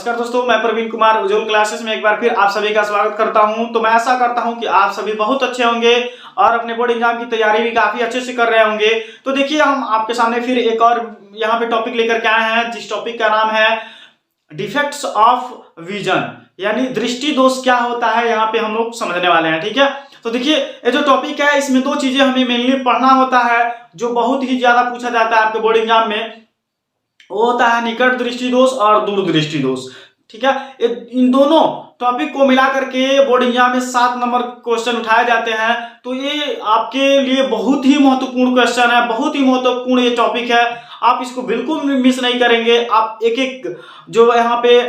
नमस्कार दोस्तों, मैं प्रवीण कुमार उज्जवल क्लासेस में एक बार फिर आप सभी का स्वागत करता हूं। तो मैं आशा करता हूं कि आप सभी बहुत अच्छे होंगे और अपने बोर्ड एग्जाम की तैयारी भी काफी अच्छे से कर रहे होंगे। तो देखिए, हम आपके सामने फिर एक और यहाँ पे टॉपिक लेकर के आए हैं, जिस टॉपिक का नाम है डिफेक्ट्स ऑफ विजन, यानी दृष्टि दोष क्या होता है, यहाँ पे हम लोग समझने वाले हैं। ठीक है, तो देखिए, ये जो टॉपिक है इसमें दो चीजें हमें मेनली पढ़ना होता है, जो बहुत ही ज्यादा पूछा जाता है आपके बोर्ड एग्जाम में। वो होता है निकट दृष्टि दोष और दूर दृष्टि दोष। ठीक है, इन दोनों टॉपिक को मिला करके बोर्ड एग्जाम में 7 नंबर क्वेश्चन उठाए जाते हैं। तो ये आपके लिए बहुत ही महत्वपूर्ण क्वेश्चन है, बहुत ही महत्वपूर्ण ये टॉपिक है। आप इसको बिल्कुल मिस नहीं करेंगे। आप एक एक जो यहाँ पे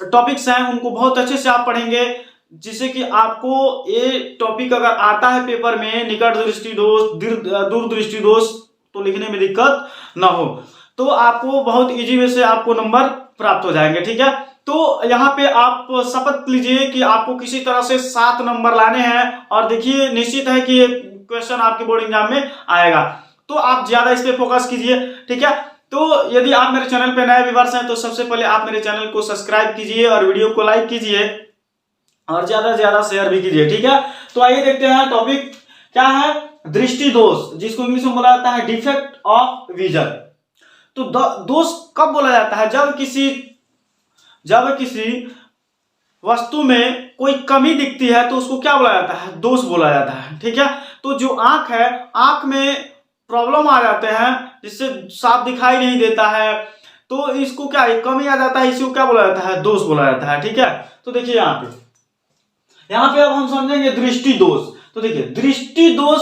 टॉपिक्स हैं उनको बहुत अच्छे से आप पढ़ेंगे, जिससे कि आपको ये टॉपिक अगर आता है पेपर में, निकट दृष्टि दोष, दूर दृष्टि दोष, तो लिखने में दिक्कत ना हो, तो आपको बहुत इजी वे से आपको नंबर प्राप्त हो जाएंगे। ठीक है, तो यहाँ पे आप शपथ लीजिए कि आपको किसी तरह से 7 नंबर लाने हैं, और देखिए निश्चित है कि ये क्वेश्चन आपके बोर्ड एग्जाम में आएगा, तो आप ज्यादा इस पे फोकस कीजिए। ठीक है, तो यदि आप मेरे चैनल पे नए व्यूअर्स हैं तो सबसे पहले आप मेरे चैनल को सब्सक्राइब कीजिए और वीडियो को लाइक कीजिए और ज्यादा से ज्यादा शेयर भी कीजिए। ठीक है, तो आइए देखते हैं टॉपिक क्या है, दृष्टि दोष, जिसको इंग्लिश में बोला जाता है डिफेक्ट ऑफ विजन। तो दोष कब बोला जाता है? जब किसी वस्तु में कोई कमी दिखती है तो उसको क्या बोला जाता है? दोष बोला जाता है। ठीक है, तो जो आंख है, आंख में प्रॉब्लम आ जाते हैं, जिससे साफ दिखाई नहीं देता है, तो इसको क्या, कमी आ जाता है, इसी को क्या बोला जाता है? दोष बोला जाता है। ठीक है, तो देखिए यहाँ पे अब हम समझेंगे दृष्टि दोष। तो देखिए, दृष्टि दोष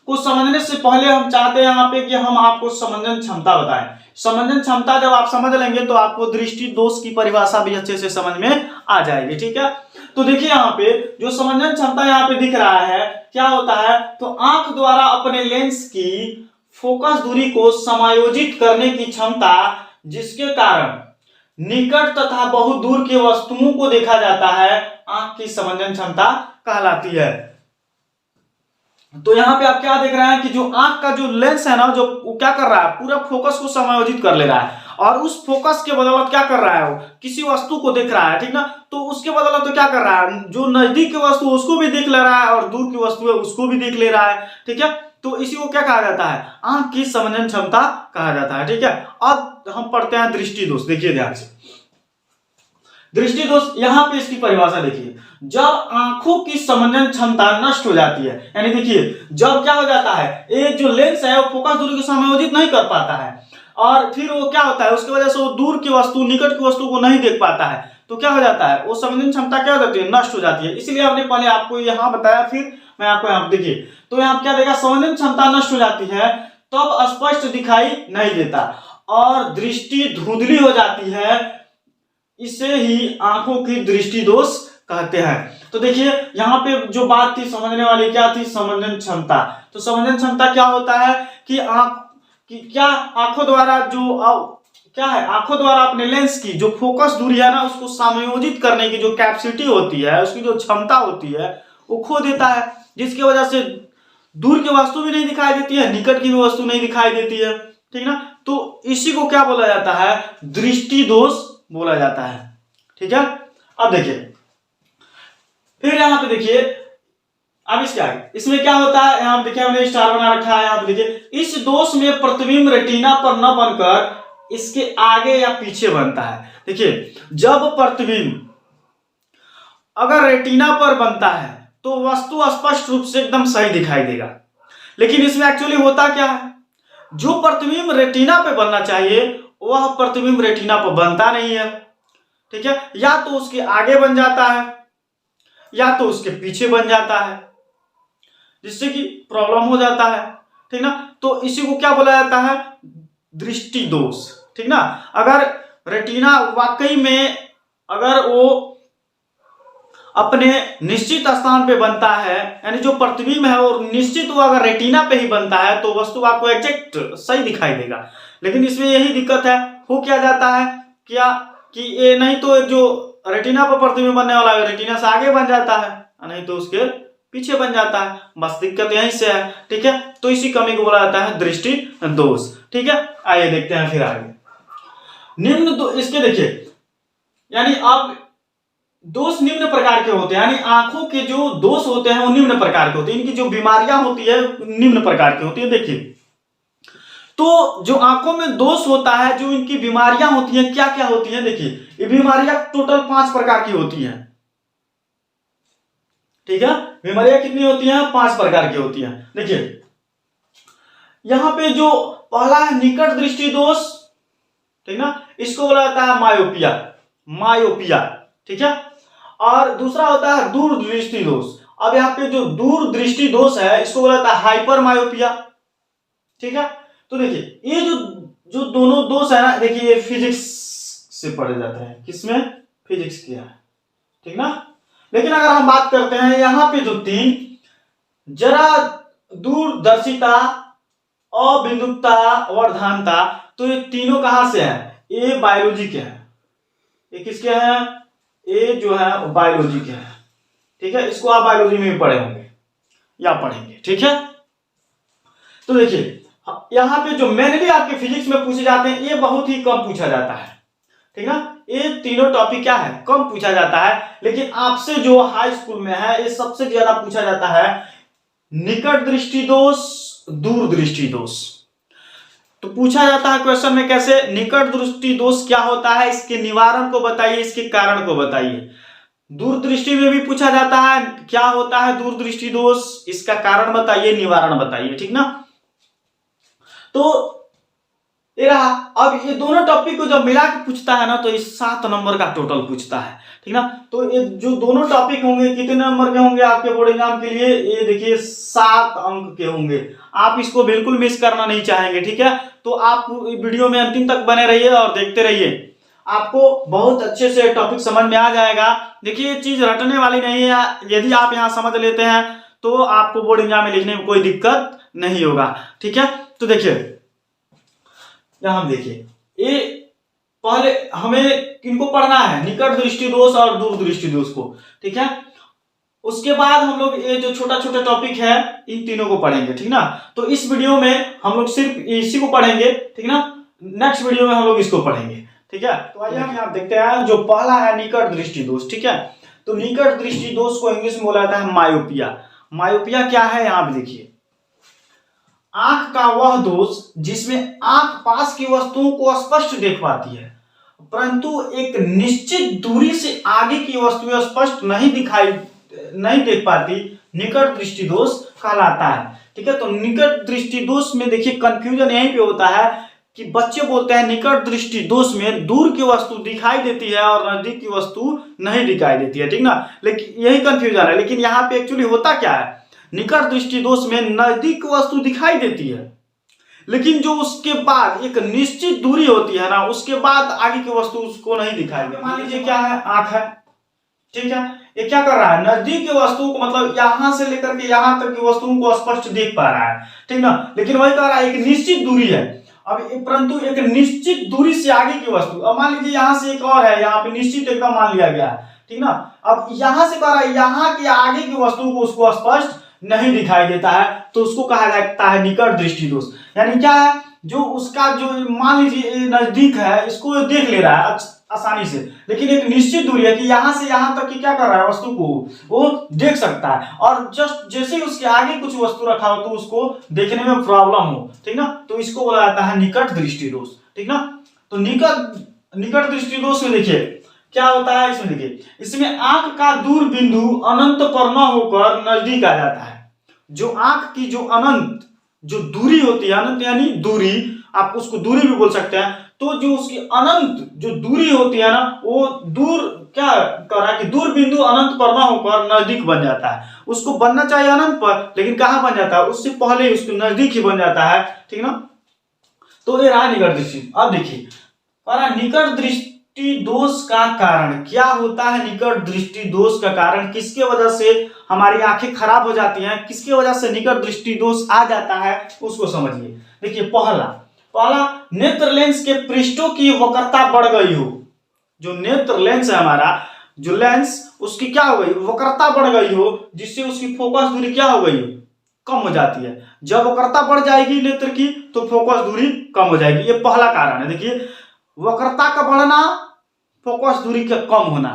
को समझने से पहले हम चाहते हैं यहाँ पे कि हम आपको समंजन क्षमता बताएं। समंजन क्षमता जब आप समझ लेंगे तो आपको दृष्टि दोष की परिभाषा भी अच्छे से समझ में आ जाएगी। ठीक है, तो देखिए यहाँ पे जो समंजन क्षमता यहाँ पे दिख रहा है, क्या होता है? तो आंख द्वारा अपने लेंस की फोकस दूरी को समायोजित करने की क्षमता, जिसके कारण निकट तथा बहुत दूर की वस्तुओं को देखा जाता है, आंख की समंजन क्षमता कहलाती है। तो यहाँ पे आप क्या देख रहे हैं कि जो आंख का जो लेंस है ना, जो वो क्या कर रहा है, पूरा फोकस को समायोजित कर ले रहा है, और उस फोकस के बदौलत क्या कर रहा है, वो किसी वस्तु को देख रहा है। ठीक ना, तो उसके बदौलत तो क्या कर रहा है, जो नजदीक की वस्तु उसको भी देख ले रहा है और दूर की वस्तु है उसको भी देख ले रहा है। ठीक है, तो इसी को क्या कहा जाता है? आंख की समंजन क्षमता कहा जाता है। ठीक है, अब हम पढ़ते हैं दृष्टि दोष। देखिए ध्यान से, दृष्टि दोष यहाँ पे इसकी परिभाषा देखिए, जब आंखों की समंजन क्षमता नष्ट हो जाती है, यानी देखिए जब क्या हो जाता है, ये जो लेंस है वो फोकस दूरी को समायोजित नहीं कर पाता है, और फिर वो क्या होता है, उसकी वजह से वो दूर की वस्तु, निकट की वस्तु को नहीं देख पाता है, तो क्या हो जाता है, वो समंजन क्षमता क्या हो जाती है, नष्ट हो जाती है। इसलिए हमने पहले आपको यहाँ बताया, फिर मैं आपको यहाँ देखिए, तो यहाँ क्या देगा, समंजन क्षमता नष्ट हो जाती है, तब स्पष्ट दिखाई नहीं देता और दृष्टि धुंधली हो जाती है, इसे ही आंखों की दृष्टि दोष कहते हैं। तो देखिए यहाँ पे जो बात थी समझने वाली, क्या थी, समंजन क्षमता। तो समंजन क्षमता क्या होता है कि आंखों द्वारा जो क्या है, आंखों द्वारा अपने लेंस की जो फोकस दूरी है ना, उसको समायोजित करने की जो कैपेसिटी होती है, उसकी जो क्षमता होती है, वो खो देता है, जिसकी वजह से दूर की वस्तु भी नहीं दिखाई देती है, निकट की भी वस्तु नहीं दिखाई देती है। ठीक ना, तो इसी को क्या बोला जाता है? दृष्टि दोष बोला जाता है। ठीक है, अब देखिए, फिर यहाँ पे देखिए, अब इसमें क्या होता है, यहाँ पे देखिए हमने स्टार बना रखा है, यहाँ पे देखिए, इस दोष में प्रतिबिंब रेटिना पर न बनकर इसके आगे या पीछे बनता है। देखिए, जब प्रतिबिंब अगर रेटिना पर बनता है तो वस्तु स्पष्ट रूप से एकदम सही दिखाई देगा, लेकिन इसमें एक्चुअली होता क्या है, जो प्रतिबिंब रेटिना पे बनना चाहिए वह प्रतिबिंब रेटिना पर बनता नहीं है। ठीक है, या तो उसके आगे बन जाता है या तो उसके पीछे बन जाता है, जिससे कि प्रॉब्लम हो जाता है। ठीक ना, तो इसी को क्या बोला जाता है? दृष्टि दोष। ठीक ना, अगर रेटिना वाकई में अगर वो अपने निश्चित स्थान पे बनता है, यानी जो प्रतिबिंब है वो निश्चित वो अगर रेटिना पे ही बनता है तो वस्तु आपको एग्जैक्ट सही दिखाई देगा, लेकिन इसमें यही दिक्कत है, हो क्या जाता है क्या कि ये नहीं तो जो रेटिना पर प्रतिबिंब बनने वाला है रेटिना से आगे बन जाता है, नहीं तो उसके पीछे बन जाता है, बस दिक्कत यहीं से है। ठीक है, तो इसी कमी को बोला जाता है दृष्टि दोष। ठीक है, आइए देखते हैं फिर आगे। इसके देखिए, यानी अब दोष निम्न प्रकार के होते हैं, यानी आंखों के जो दोष होते हैं वो निम्न प्रकार के होते हैं, इनकी जो बीमारियां होती है निम्न प्रकार की होती है। देखिए, तो जो आंखों में दोष होता है, जो इनकी बीमारियां होती हैं, क्या क्या होती हैं? देखिए, ये बीमारियां टोटल 5 प्रकार की होती हैं। ठीक है, बीमारियां कितनी होती हैं? 5 प्रकार की होती हैं। देखिए, यहां पे जो पहला है निकट दृष्टि दोष, ठीक ना, इसको बोला जाता है मायोपिया, मायोपिया। ठीक है, और दूसरा होता है दूर दृष्टि दोष। अब यहाँ पे जो दूर दृष्टि दोष है इसको बोला जाता है हाइपर मायोपिया। ठीक है, तो देखिए ये जो दोनों दोष है ना, देखिए ये फिजिक्स से पढ़े जाते हैं, किसमें? फिजिक्स किया है, ठीक ना। लेकिन अगर हम बात करते हैं यहाँ पे जो 3, जरा दूरदर्शिता, अबिंदुकता, वर्धानता, तो ये तीनों कहां से है? ये बायोलॉजी के हैं। ये किसके हैं? ये जो है बायोलॉजी के हैं। ठीक है, इसको आप बायोलॉजी में भी पढ़े होंगे या पढ़ेंगे। ठीक है, तो देखिए यहां पे जो मेनली आपके फिजिक्स में पूछे जाते हैं ये बहुत ही कम पूछा जाता है। ठीक ना, ये तीनों टॉपिक क्या है? कम पूछा जाता है। लेकिन आपसे जो हाई स्कूल में है ये सबसे ज्यादा पूछा जाता है निकट दृष्टि दोष, दूर दृष्टि दोष। तो पूछा जाता है क्वेश्चन में कैसे? निकट दृष्टि दोष क्या होता है, इसके निवारण को बताइए, इसके कारण को बताइए। दूर दृष्टि में भी पूछा जाता है क्या होता है दूर दृष्टि दोष, इसका कारण बताइए, निवारण बताइए। ठीक ना, तो ये रहा। अब ये दोनों टॉपिक को जब मिला के पूछता है ना तो ये 7 नंबर का टोटल पूछता है। ठीक ना, तो ये जो दोनों टॉपिक होंगे कितने नंबर के होंगे आपके बोर्ड एग्जाम के लिए? ये देखिए 7 अंक के होंगे। आप इसको बिल्कुल मिस करना नहीं चाहेंगे। ठीक है, तो आप वीडियो में अंतिम तक बने रहिए और देखते रहिए, आपको बहुत अच्छे से टॉपिक समझ में आ जाएगा। देखिए ये चीज रटने वाली नहीं है, यदि आप यहाँ समझ लेते हैं तो आपको बोर्ड एग्जाम में लिखने में कोई दिक्कत नहीं होगा। ठीक है, तो देखिए यहां देखिए, ये पहले हमें किनको पढ़ना है? निकट दृष्टि दोष और दूर दृष्टि दोष को। ठीक है, उसके बाद हम लोग ये जो छोटा छोटा टॉपिक है इन तीनों को पढ़ेंगे। ठीक ना, तो इस वीडियो में हम लोग सिर्फ इसी को पढ़ेंगे। ठीक ना, नेक्स्ट वीडियो में हम लोग इसको पढ़ेंगे। ठीक है, तो आइए हम यहाँ देखते हैं जो पहला है निकट दृष्टि दोष। ठीक है, तो निकट दृष्टि दोष को इंग्लिश में बोला जाता है मायोपिया। मायोपिया क्या है? यहाँ पे देखिए, आंख का वह दोष जिसमें आंख पास की वस्तुओं को स्पष्ट देख पाती है परंतु एक निश्चित दूरी से आगे की वस्तुएं स्पष्ट नहीं देख पाती, निकट दृष्टि दोष कहलाता है। ठीक है, तो निकट दृष्टि दोष में देखिए कंफ्यूजन यहीं पे होता है कि बच्चे बोलते हैं निकट दृष्टि दोष में दूर की वस्तु दिखाई देती है और नजदीक की वस्तु नहीं दिखाई देती है। ठीक ना, लेकिन यही कंफ्यूजन है। लेकिन यहाँ पे एक्चुअली होता क्या है? निकट दृष्टि दोष में नजदीक वस्तु दिखाई देती है लेकिन जो उसके बाद एक निश्चित दूरी होती है ना, उसके बाद आगे की वस्तु उसको नहीं दिखाई देती। मान लीजिए क्या है? आंख है। ठीक है, ये क्या कर रहा है? नजदीक की वस्तु को, मतलब यहां से लेकर के यहां तक की वस्तुओं को स्पष्ट देख पा रहा है। ठीक ना, लेकिन वही कह रहा है एक निश्चित दूरी है। अब परंतु एक निश्चित दूरी से आगे की वस्तु, अब मान लीजिए यहां से एक और है, यहाँ पे निश्चित एकदम मान लिया गया है। ठीक ना, अब यहां से कह रहा है यहाँ के आगे की वस्तु को उसको स्पष्ट नहीं दिखाई देता है, तो उसको कहा जाता है निकट दृष्टि दोष। यानी क्या है? जो उसका जो मान लीजिए नजदीक है इसको देख ले रहा है आसानी से, लेकिन एक निश्चित दूरी है कि यहां से यहां तक की क्या कर रहा है वस्तु को वो देख सकता है, और जस्ट जैसे ही उसके आगे कुछ वस्तु रखा हो तो उसको देखने में प्रॉब्लम हो। ठीक ना, तो इसको बोला जाता है निकट दृष्टि दोष। ठीक ना, तो निकट दृष्टि दोष में देखिए क्या होता है। इसमें देखिए, इसमें आंख का दूर बिंदु अनंत पर न होकर नजदीक आ जाता है। जो आंख की जो अनंत जो दूरी होती है, अनंत यानी दूरी, आप उसको दूरी भी बोल सकते हैं, तो जो उसकी अनंत जो दूरी होती है ना, वो दूर क्या कर रहा है कि दूर बिंदु अनंत पर न होकर नजदीक बन जाता है। उसको बनना चाहिए अनंत पर, लेकिन कहां बन जाता है? उससे पहले ही उसको नजदीक ही बन जाता है। ठीक ना, तो ये रहा निकट दृष्टि। अब देखिए निकट दृष्टि दोष का कारण क्या होता है? निकट दृष्टि दोष का कारण किसके वजह से हमारी आंखें खराब हो जाती हैं, किसके वजह से निकट दृष्टि दोष आ जाता है, उसको समझिए। देखिए पहला नेत्र लेंस के पृष्ठों की वक्रता बढ़ गई हो। जो नेत्र लेंस है हमारा, जो लेंस उसकी क्या हो गई? वक्रता बढ़ गई हो, जिससे उसकी फोकस दूरी क्या हो गई हो? कम हो जाती है। जब वक्रता बढ़ जाएगी नेत्र की तो फोकस दूरी कम हो जाएगी। ये पहला कारण है। देखिए वक्रता का बढ़ना फोकस दूरी का कम होना,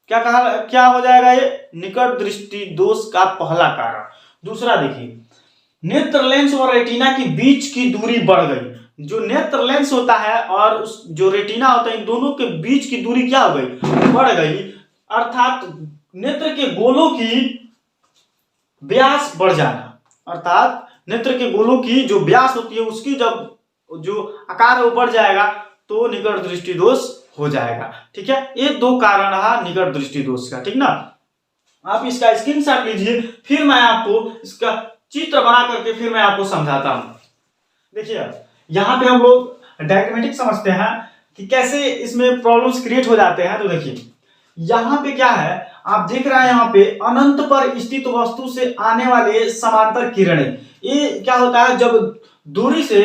क्या हो जाएगा, ये निकट दृष्टि दोष का पहला कारण। दूसरा देखिए, नेत्र लेंस और रेटिना के बीच की दूरी बढ़ गई। जो नेत्र लेंस होता है और उस जो रेटिना होता है, इन दोनों के बीच की दूरी क्या हो गई, बढ़ गई। अर्थात नेत्र के गोलों की व्यास बढ़ जाना, अर्थात नेत्र के गोलों की जो व्यास होती है उसकी जब जो आकार वो बढ़ जाएगा तो निकट दृष्टि दोष हो जाएगा। ठीक है, ये दो कारण रहा निकट दृष्टि दोष का। ठीक ना, आप इसका स्क्रीनशॉट लीजिए, फिर मैं आपको इसका चित्र बना करके फिर मैं आपको समझाता हूं। देखिए यहाँ पे हम लोग डायग्रामेटिक समझते हैं कि कैसे इसमें प्रॉब्लम्स क्रिएट हो जाते हैं। तो देखिए यहाँ पे क्या है, आप देख रहे हैं यहाँ पे अनंत पर स्थित वस्तु से आने वाले समांतर किरणें। ये क्या होता है, जब दूरी से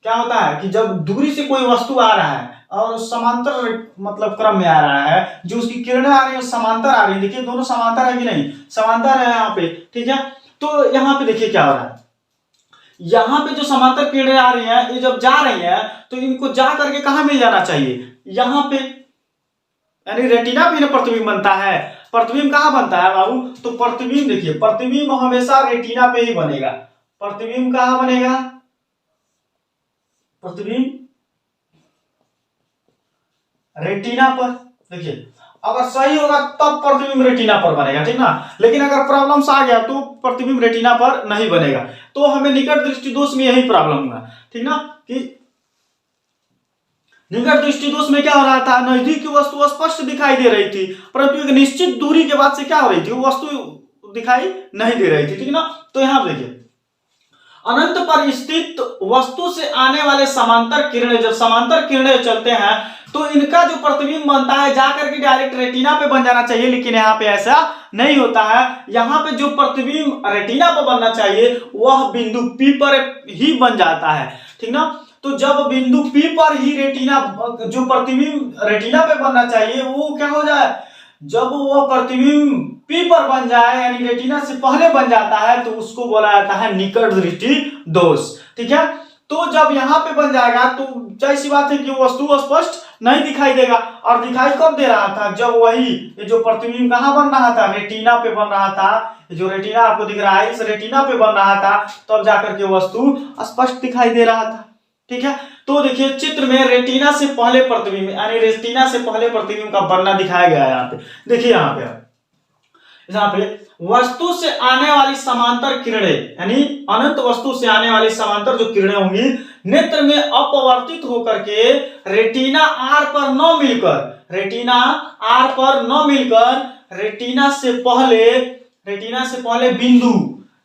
क्या होता है कि जब दूरी से कोई वस्तु आ रहा है और समांतर मतलब क्रम में आ रहा है, जो उसकी किरणें आ रही है समांतर आ रही है। देखिए दोनों समांतर है कि नहीं, समांतर है यहाँ पे। ठीक है, तो यहाँ पे देखिए क्या हो रहा है, यहाँ पे जो समांतर किरणें आ रही हैं, ये जब जा रही हैं तो इनको जा करके कहाँ मिल जाना चाहिए, यहाँ पे, यानी रेटिना पे प्रतिबिंब बनता है। प्रतिबिंब कहाँ बनता है बाबू, तो प्रतिबिंब देखिए, प्रतिबिंब हमेशा रेटिना पे ही बनेगा। प्रतिबिंब कहाँ बनेगा, प्रतिबिंब रेटिना पर। देखिए अगर सही होगा तब प्रतिबिंब रेटिना पर बनेगा, ठीक ना। लेकिन अगर प्रॉब्लम्स आ गया तो प्रतिबिंब रेटिना पर नहीं बनेगा। तो हमें निकट दृष्टि दोष में यही प्रॉब्लम हुआ, ठीक ना, कि निकट दृष्टि दोष में क्या हो रहा था, नजदीक की वस्तु स्पष्ट दिखाई दे रही थी, परंतु एक निश्चित दूरी के बाद से क्या हो रही थी, वो वस्तु दिखाई नहीं दे रही थी, ठीक ना। तो यहां देखिए अनंत पर स्थित वस्तु से आने वाले समांतर किरणें, जब समांतर किरणें चलते हैं तो इनका जो प्रतिबिंब बनता है जाकर के डायरेक्ट रेटिना पे बन जाना चाहिए, लेकिन यहाँ पे ऐसा नहीं होता है। यहाँ पे जो प्रतिबिंब रेटिना पर बनना चाहिए वह बिंदु P पर ही बन जाता है, ठीक ना। तो जब बिंदु P पर ही रेटिना जो प्रतिबिंब रेटिना पे बनना चाहिए वो क्या हो जाए, जब वो प्रतिबिंब P पर बन जाए यानी रेटिना से पहले बन जाता है तो उसको बोला जाता है निकट दृष्टि दोष, ठीक है। तो जब यहाँ पे बन जाएगा तो जाहिर सी बात है कि वस्तु स्पष्ट नहीं दिखाई देगा। और दिखाई कब दे रहा था, जब वही जो प्रतिबिंब कहाँ बन रहा था, रेटिना पे बन रहा था। जो रेटिना आपको दिख रहा है इस रेटिना पे बन रहा था, तब जाकर के वस्तु स्पष्ट दिखाई दे रहा था, ठीक है। तो देखिए चित्र में रेटिना से पहले प्रतिबिंब यानी रेटिना से पहले प्रतिबिंब का बनना दिखाया गया है। यहाँ पे देखिए, यहाँ पे वस्तु से आने वाली समांतर किरणें यानी अनंत वस्तु से आने वाली समांतर जो किरणें होंगी नेत्र में अपवर्तित होकर के रेटिना आर पर न मिलकर, रेटिना आर पर न मिलकर रेटिना से पहले बिंदु,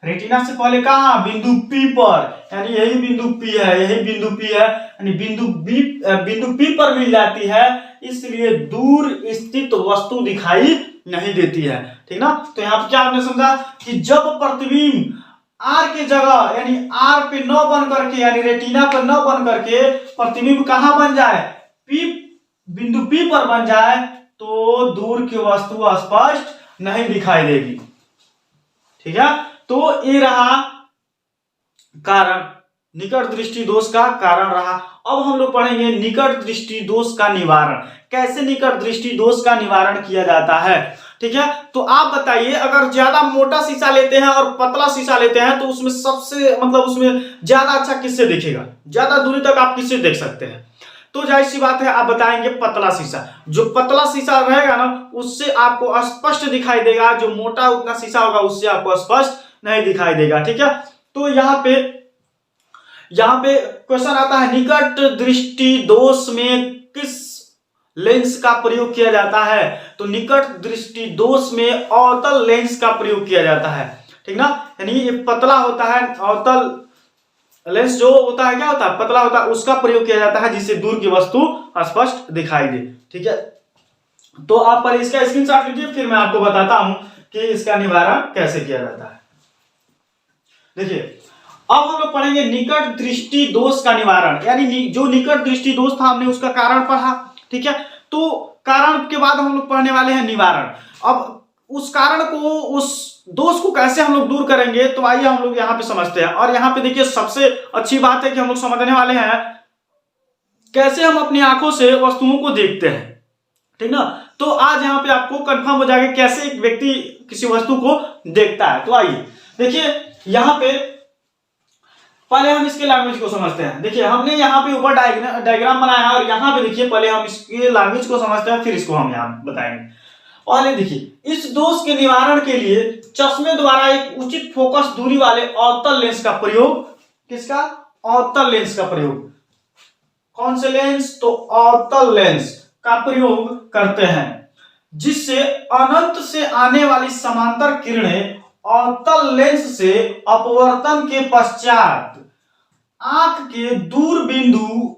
रेटिना से पहले कहा, बिंदु P पर, यानी यही बिंदु P है, यही बिंदु P है, यानी बिंदु P पर मिल जाती है, इसलिए दूर स्थित वस्तु दिखाई नहीं देती है, ठीक ना। तो यहाँ पे क्या आपने समझा कि जब प्रतिबिंब R के जगह यानी R पे न बन करके यानी रेटिना पर न बन करके प्रतिबिंब कहाँ बन जाए, बिंदु P पर बन जाए तो दूर की वस्तु स्पष्ट नहीं दिखाई देगी, ठीक है। तो ये रहा कारण, निकट दृष्टि दोष का कारण रहा। अब हम लोग पढ़ेंगे निकट दृष्टि दोष का निवारण, कैसे निकट दृष्टि दोष का निवारण किया जाता है, ठीक है। तो आप बताइए, अगर ज्यादा मोटा शीशा लेते हैं और पतला शीशा लेते हैं तो उसमें सबसे उसमें ज्यादा अच्छा किससे दिखेगा, ज्यादा दूरी तक आप किससे देख सकते हैं, तो जाहिर सी बात है आप बताएंगे पतला शीशा। जो पतला शीशा रहेगा ना उससे आपको स्पष्ट दिखाई देगा, जो मोटा उतना शीशा होगा उससे आपको स्पष्ट नहीं दिखाई देगा, ठीक है। तो यहाँ पे क्वेश्चन आता है निकट दृष्टि दोष में किस लेंस का प्रयोग किया जाता है, तो निकट दृष्टि दोष में अवतल लेंस का प्रयोग किया जाता है, ठीक ना। यानी ये पतला होता है, अवतल लेंस जो होता है क्या होता है, पतला होता है, उसका प्रयोग किया जाता है जिससे दूर की वस्तु स्पष्ट दिखाई दे, ठीक है। तो आप पहले इसका स्क्रीनशॉट लीजिए, फिर मैं आपको बताता हूं कि इसका निवारण कैसे किया जाता है। देखिए अब हम लोग पढ़ेंगे निकट दृष्टि दोष का निवारण, यानी जो निकट दृष्टि दोष था हमने उसका कारण पढ़ा, ठीक है। तो कारण के बाद हम लोग पढ़ने वाले हैं निवारण। अब उस कारण को, उस दोष को कैसे हम लोग दूर करेंगे, तो आइए हम लोग यहाँ पे समझते हैं। और यहाँ पे देखिए सबसे अच्छी बात है कि हम लोग समझने वाले हैं कैसे हम अपनी आंखों से वस्तुओं को देखते हैं, ठीक ना। तो आज यहाँ पे आपको कंफर्म हो जाएगा कैसे एक व्यक्ति किसी वस्तु को देखता है। तो आइए देखिए यहाँ पे पहले हम इसके लैंग्वेज को समझते हैं। देखिए हमने यहाँ पे ऊपर डायग्राम बनाया है और यहाँ पे देखिए पहले हम इसके लैंग्वेज को समझते हैं, फिर इसको हम यहाँ बताएंगे। पहले देखिए इस दोष के निवारण के लिए चश्मे द्वारा एक उचित फोकस दूरी वाले अवतल लेंस का प्रयोग, किसका? अवतल लेंस का प्रयोग। कौन से लेंस? तो अवतल लेंस का प्रयोग करते हैं, जिससे अनंत से आने वाली समांतर किरणें अवतल लेंस से अपवर्तन के पश्चात आंख के दूर बिंदु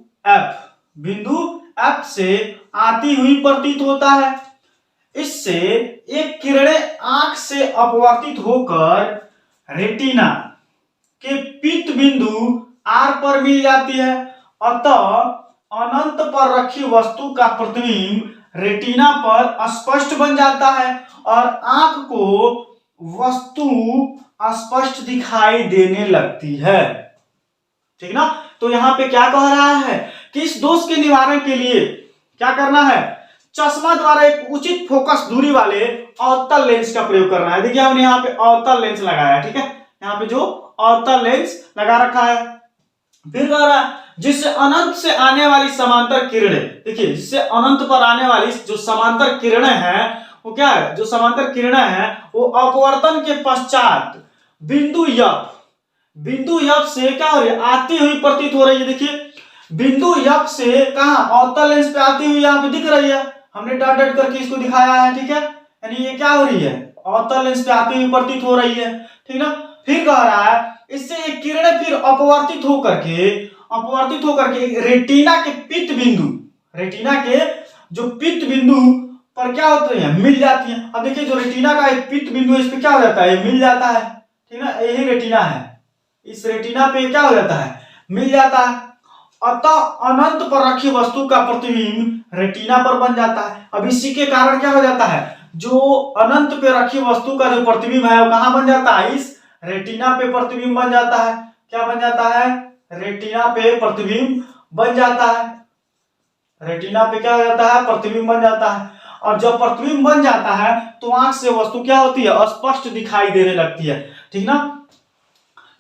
F से आती हुई प्रतीत होता है। इससे एक किरणें आंख से अपवर्तित होकर रेटिना के पीत बिंदु R पर मिल जाती है। अतः अनंत पर रखी वस्तु का प्रतिबिंब रेटिना पर स्पष्ट बन जाता है और आंख को वस्तु स्पष्ट दिखाई देने लगती है। ठीक ना। तो यहाँ पे क्या कह रहा है कि इस दोष के निवारण के लिए क्या करना है? चश्मा द्वारा एक उचित फोकस दूरी वाले अवतल लेंस का प्रयोग करना है। देखिए हमने यहाँ पे अवतल लेंस लगाया, ठीक है, यहाँ पे जो अवतल लेंस लगा रखा है। फिर कह रहा है जिससे अनंत से आने वाली समांतर किरणें, देखिए जिससे अनंत पर आने वाली जो समांतर किरणें हैं वो क्या है? जो समांतर किरणें हैं वो अपवर्तन के पश्चात बिंदु F से क्या हो रही है? आती हुई प्रतीत हो रही है। देखिए बिंदु F से कहा? अवतल लेंस पे आती हुई यहाँ पे दिख रही है, हमने डॉट डॉट करके इसको दिखाया है, ठीक है। यानी ये क्या हो रही है? अवतल लेंस पे आती हुई प्रतीत हो रही है, ठीक ना। फिर कह रहा है इससे ये किरणें फिर अपवर्तित होकर के रेटिना के जो पित्त बिंदु पर क्या होते हैं? मिल जाती है। अब देखिए जो रेटिना का एक पित्त बिंदु है इस पे क्या हो जाता है? मिल जाता है, ठीक ना। यही रेटिना है, इस रेटिना पे क्या हो जाता है? मिल जाता है। अतः अनंत पर रखी वस्तु का प्रतिबिंब रेटिना पर बन जाता है। अब इसी के कारण क्या हो जाता है? जो अनंत पे रखी वस्तु का जो प्रतिबिंब है वो कहां बन जाता है? इस रेटिना पे प्रतिबिंब बन जाता है। क्या बन जाता है? रेटिना पे प्रतिबिंब बन जाता है। रेटिना पे क्या हो जाता है? प्रतिबिंब बन जाता है। और जब प्रतिबिंब बन जाता है तो आंख से वस्तु क्या होती है? स्पष्ट दिखाई देने लगती है, ठीक ना।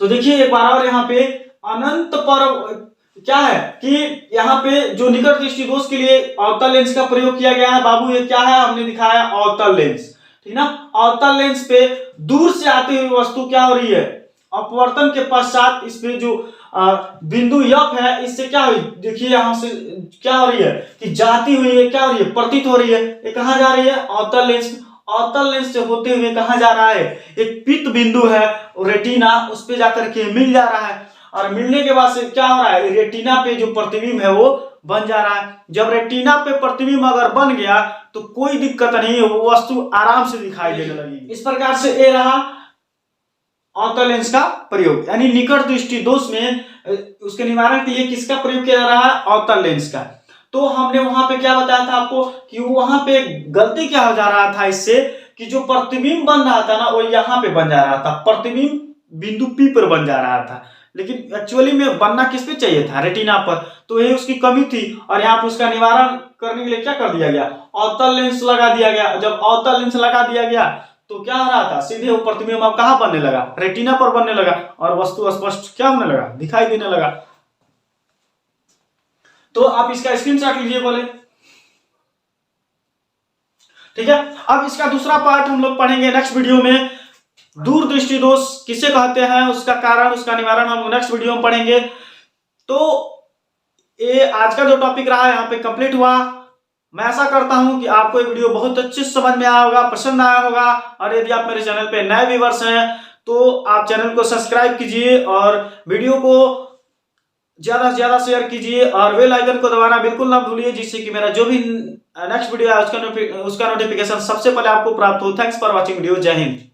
तो देखिए एक बार और यहाँ पे अनंत पर क्या है कि यहाँ पे जो निकट दृष्टि दोष के लिए अवतल लेंस का प्रयोग किया गया है। बाबू ये क्या है? हमने दिखाया अवतल लेंस, ठीक ना। अवतल लेंस पे दूर से आती हुई वस्तु क्या हो रही है? अपवर्तन के पश्चात इस पे जो बिंदु F है इससे क्या हुई? देखिए यहां से क्या हो रही है कि जाती हुई है, क्या हो रही है? प्रतीत हो रही है। ये कहां जा रही है? अवतल लेंस। अवतल लेंस से होते हुए कहां जा रहा है? एक पित्त बिंदु है रेटिना, उस पे जाकर के मिल जा रहा है और मिलने के बाद से क्या हो रहा है? रेटिना पे जो प्रतिबिंब है वो बन जा रहा है। जब रेटिना पे प्रतिबिंब अगर बन गया तो कोई दिक्कत नहीं है, वो वस्तु आराम से दिखाई देने लगी। इस प्रकार से ये रहा अवतल लेंस का प्रयोग, यानी निकट दृष्टि दोष में उसके निवारण के लिए किसका प्रयोग किया जा रहा है? अवतल लेंस का। तो हमने वहां पे क्या बताया था आपको कि वहां पे गलती क्या हो जा रहा था इससे कि जो प्रतिबिंब बन रहा था ना वो यहाँ पे बन जा रहा था, प्रतिबिंब बिंदु P पर बन जा रहा था, लेकिन एक्चुअली में बनना किस पे चाहिए था? रेटिना पर। तो ये उसकी कमी थी और यहाँ पे उसका निवारण करने के लिए क्या कर दिया गया? अवतल लेंस लगा दिया गया। जब अवतल लेंस लगा दिया गया तो क्या हो रहा था? सीधे वो प्रतिबिंब अब कहां बनने लगा? रेटिना पर बनने लगा और वस्तु स्पष्ट क्या होने लगा? दिखाई देने लगा। तो आप इसका स्क्रीनशॉट लीजिए बोले, ठीक है। अब इसका दूसरा पार्ट हम लोग पढ़ेंगे नेक्स्ट वीडियो में। दूर दृष्टि दोष किसे कहते हैं, उसका कारण, उसका निवारण हम नेक्स्ट वीडियो में पढ़ेंगे। तो ये आज का जो टॉपिक रहा है यहाँ पे कंप्लीट हुआ। मैं ऐसा करता हूं कि आपको ये वीडियो बहुत अच्छे से समझ में आया होगा, पसंद आया होगा। और यदि आप मेरे चैनल पे नए व्यूअर्स हैं तो आप चैनल को सब्सक्राइब कीजिए और वीडियो को ज्यादा से ज्यादा शेयर कीजिए और बेल आइकन को दबाना बिल्कुल ना भूलिए, जिससे कि मेरा जो भी नेक्स्ट वीडियो है उसका नोटिफिकेशन सबसे पहले आपको प्राप्त हो। Thanks for watching video. जय हिंद।